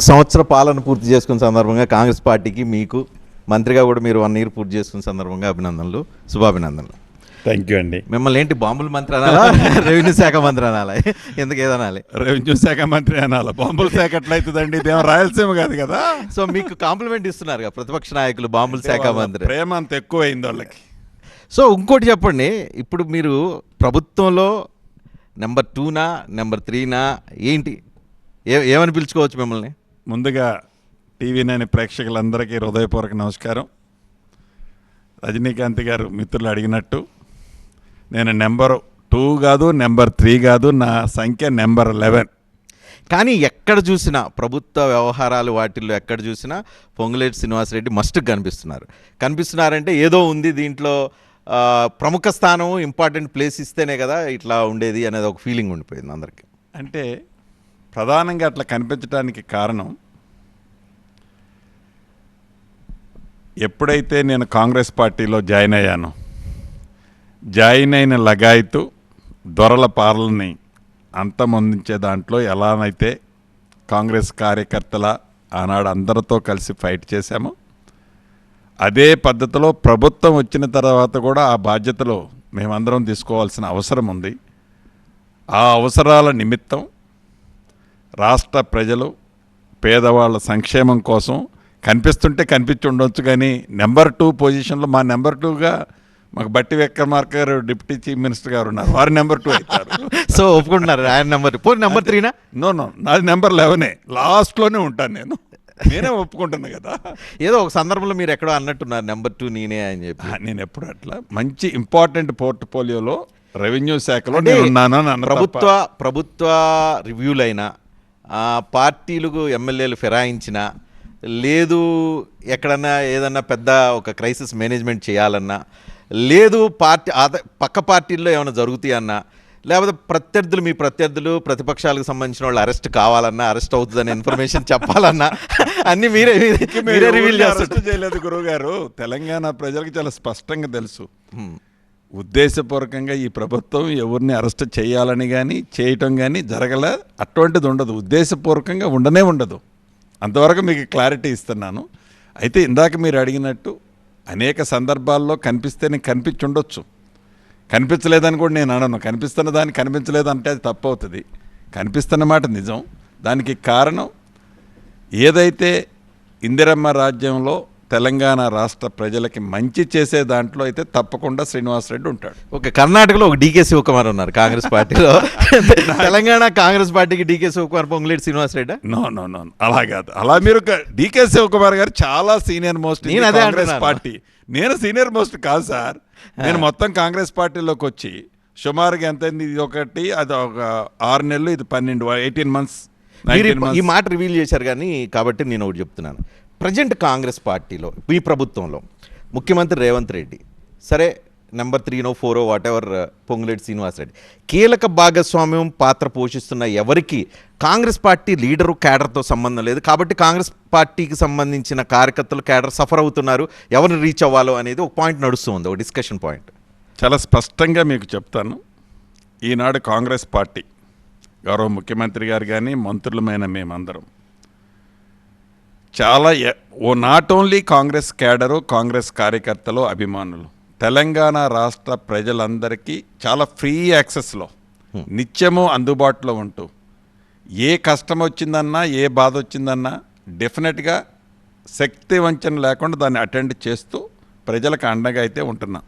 సంవత్సర పాలన పూర్తి చేసుకున్న సందర్భంగా కాంగ్రెస్ పార్టీకి మీకు మంత్రిగా కూడా మీరు 1 ఇయర్ పూర్తి చేసుకున్న సందర్భంగా అభినందనలు, శుభాభినందనలు. థ్యాంక్ యూ అండి. మిమ్మల్ని ఏంటి బాంబుల మంత్రి అనాలా, రెవెన్యూ శాఖ మంత్రి అనాలా, ఎందుకు ఏదనాలి? రెవెన్యూ శాఖ మంత్రి అనాలా, బాంబుల శాఖ ఎట్లయితుందండి, ఇదేమో రాయలసీమ కాదు కదా. సో మీకు కాంప్లిమెంట్ ఇస్తున్నారు కదా ప్రతిపక్ష నాయకులు, బాంబుల శాఖ మంత్రి. ప్రేమ అంత ఎక్కువైంది వాళ్ళకి. సో ఇంకోటి చెప్పండి, ఇప్పుడు మీరు ప్రభుత్వంలో నెంబర్ 2నా నెంబర్ 3నా ఏంటి, ఏమని పిలుచుకోవచ్చు మిమ్మల్ని? ముందుగా టీవీ నైన్ ప్రేక్షకులందరికీ హృదయపూర్వక నమస్కారం. రజనీకాంత్ గారు మిత్రులు అడిగినట్టు నేను నెంబర్ 2 కాదు, నెంబర్ 3 కాదు, నా సంఖ్య నెంబర్ 11. కానీ ఎక్కడ చూసినా ప్రభుత్వ వ్యవహారాలు వాటిల్లో ఎక్కడ చూసినా పొంగులేటి శ్రీనివాసరెడ్డి మస్ట్ కనిపిస్తున్నారంటే ఏదో ఉంది దీంట్లో, ప్రముఖ స్థానం, ఇంపార్టెంట్ ప్లేస్ ఇస్తేనే కదా ఇట్లా ఉండేది అనేది ఒక ఫీలింగ్ ఉండిపోయింది అందరికీ. అంటే ప్రధానంగా అట్లా కనిపించడానికి కారణం, ఎప్పుడైతే నేను కాంగ్రెస్ పార్టీలో జాయిన్ అయ్యానో, జాయిన్ అయిన లగాయతు దొరల పాలనని అంతమొందించే దాంట్లో ఎలానైతే కాంగ్రెస్ కార్యకర్తల ఆనాడు అందరితో కలిసి ఫైట్ చేశామో, అదే పద్ధతిలో ప్రభుత్వం వచ్చిన తర్వాత కూడా ఆ బాధ్యతలో మేమందరం తీసుకోవాల్సిన అవసరం ఉంది. ఆ అవసరాల నిమిత్తం రాష్ట్ర ప్రజలు పేదవాళ్ళ సంక్షేమం కోసం కనిపిస్తుంటే కనిపించి ఉండొచ్చు, కానీ నెంబర్ 2 పొజిషన్లో మా నెంబర్ 2గా మాకు బట్టి విక్రమార్క గారు డిప్యూటీ చీఫ్ మినిస్టర్ గారు ఉన్నారు, వారు నెంబర్ 2 అవుతారు. సో ఒప్పుకుంటున్నారు ఆయన నెంబర్ 2. నెంబర్ 3నా? నో, నాది నెంబర్ 11, లాస్ట్లోనే ఉంటాను నేనే ఒప్పుకుంటున్నా కదా. ఏదో ఒక సందర్భంలో మీరు ఎక్కడో అన్నట్టున్నారు నెంబర్ 2 నేనే అని చెప్పి. నేను ఎప్పుడు అట్లా మంచి ఇంపార్టెంట్ పోర్ట్ఫోలియోలో రెవెన్యూ శాఖలో నేను ఉన్నాను. ప్రభుత్వ రివ్యూలైనా, పార్టీలకు ఎమ్మెల్యేలు ఫిరాయించిన, లేదు ఎక్కడన్నా ఏదన్నా పెద్ద ఒక క్రైసిస్ మేనేజ్మెంట్ చేయాలన్నా, లేదు పక్క పార్టీల్లో ఏమైనా జరుగుతాయి అన్నా, లేకపోతే మీ ప్రత్యర్థులు ప్రతిపక్షాలకు సంబంధించిన వాళ్ళు అరెస్ట్ కావాలన్నా, అరెస్ట్ అవుతుందనే ఇన్ఫర్మేషన్ చెప్పాలన్నా అన్నీ మీరే రివీల్ చేస్తారు. చేయలేదు గురువు గారు, తెలంగాణ ప్రజలకు చాలా స్పష్టంగా తెలుసు. ఉద్దేశపూర్వకంగా ఈ ప్రభుత్వం ఎవరిని అరెస్ట్ చేయాలని కానీ చేయటం కానీ జరగలే, అటువంటిది ఉండదు, ఉద్దేశపూర్వకంగా ఉండదు. అంతవరకు మీకు క్లారిటీ ఇస్తున్నాను. అయితే ఇందాక మీరు అడిగినట్టు అనేక సందర్భాల్లో కనిపిస్తేనే కనిపించి ఉండొచ్చు, కనిపించలేదని కూడా నేను అనను. కనిపిస్తున్న దాన్ని కనిపించలేదంటే అది తప్పు అవుతుంది. కనిపిస్తున్న మాట నిజం. దానికి కారణం ఏదైతే ఇందిరమ్మ రాజ్యంలో తెలంగాణ రాష్ట్ర ప్రజలకి మంచి చేసే దాంట్లో అయితే తప్పకుండా శ్రీనివాసరెడ్డి ఉంటాడు. ఓకే, కర్ణాటకలో ఒక డీకే శివకుమార్ ఉన్నారు కాంగ్రెస్ పార్టీలో. తెలంగాణ కాంగ్రెస్ పార్టీకి డీకే శివకుమార్, పొంగులేటి శ్రీనివాసరెడ్డి? నో, అలా కాదు. అలా మీరు డీకే శివకుమార్ గారు చాలా సీనియర్ మోస్ట్ కాంగ్రెస్ పార్టీ. నేను సీనియర్ మోస్ట్ కాదు సార్. నేను మొత్తం కాంగ్రెస్ పార్టీలోకి వచ్చి సుమారుగా ఎంత అయింది, ఇది ఒకటి, అది ఒక 6 నెలలు, ఇది 18 months. ఈ మాట రివీల్ చేశారు కానీ, కాబట్టి నేను ఒకటి చెప్తున్నాను. ప్రజెంట్ కాంగ్రెస్ పార్టీలో ఈ ప్రభుత్వంలో ముఖ్యమంత్రి రేవంత్ రెడ్డి, సరే నెంబర్ 3నో 4 వాట్ ఎవర్ పొంగులేటి శ్రీనివాసరెడ్డి, కీలక భాగస్వామ్యం పాత్ర పోషిస్తున్న ఎవరికి కాంగ్రెస్ పార్టీ లీడరు క్యాడర్తో సంబంధం లేదు. కాబట్టి కాంగ్రెస్ పార్టీకి సంబంధించిన కార్యకర్తలు క్యాడర్ సఫర్ అవుతున్నారు, ఎవరిని రీచ్ అవ్వాలో అనేది ఒక పాయింట్ నడుస్తుంది, ఒక డిస్కషన్ పాయింట్. చాలా స్పష్టంగా మీకు చెప్తాను. ఈనాడు కాంగ్రెస్ పార్టీ గౌరవ ముఖ్యమంత్రి గారు కానీ మంత్రులమైన మేమందరం చాలా not only Congress cadre, Congress కార్యకర్తలు, అభిమానులు, తెలంగాణ రాష్ట్ర ప్రజలందరికీ చాలా ఫ్రీ యాక్సెస్లో నిత్యము అందుబాటులో ఉంటూ, ఏ కష్టం వచ్చిందన్నా, ఏ బాధ వచ్చిందన్నా డెఫినెట్గా శక్తి వంచన లేకుండా దాన్ని అటెండ్ చేస్తూ ప్రజలకు అండగా అయితే ఉంటున్నాం.